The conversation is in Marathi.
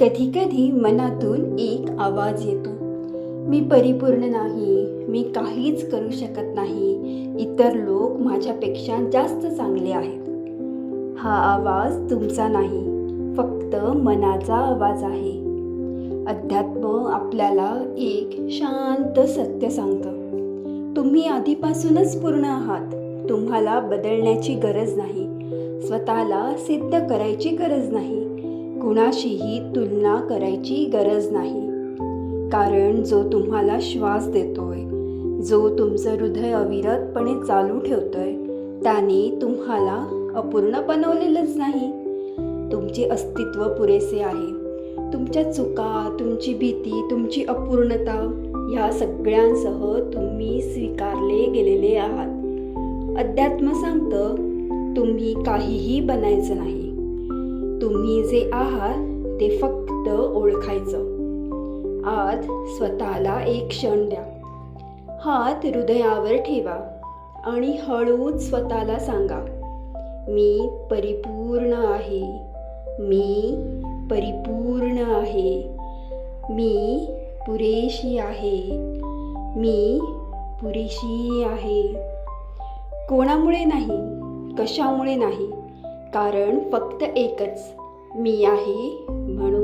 कधीकधी मनातून एक आवाज येतो, मी परिपूर्ण नाही, मी काहीच करू शकत नाही, इतर लोक माझ्यापेक्षा जास्त चांगले आहेत. हा आवाज तुमचा नाही, फक्त मनाचा आवाज आहे. अध्यात्म आपल्याला एक शांत सत्य सांगतं, तुम्ही आधीपासूनच पूर्ण आहात. तुम्हाला बदलण्याची गरज नाही, स्वतःला सिद्ध करायची गरज नाही, कुणाशीही तुलना करायची गरज नाही. कारण जो तुम्हाला श्वास देतोय, जो तुमचं हृदय अविरतपणे चालू ठेवतोय, त्याने तुम्हाला अपूर्ण बनवलेलंच नाही. तुमचे अस्तित्व पुरेसे आहे. तुमच्या चुका, तुमची भीती, तुमची अपूर्णता ह्या सगळ्यांसह तुम्ही स्वीकारले गेलेले आहात. अध्यात्म सांगतं, तुम्ही काहीही बनायचं नाही. तुम्ही जे आहात ते फक्त ओळखायचं. आज स्वतःला एक क्षण द्या. हात हृदयावर ठेवा आणि हळूच स्वतःला सांगा, मी परिपूर्ण आहे, मी परिपूर्ण आहे, मी पुरेशी आहे, मी पुरेशी आहे. कोणामुळे नाही, कशामुळे नाही, कारण फक्त एकच, मी आहे म्हणून.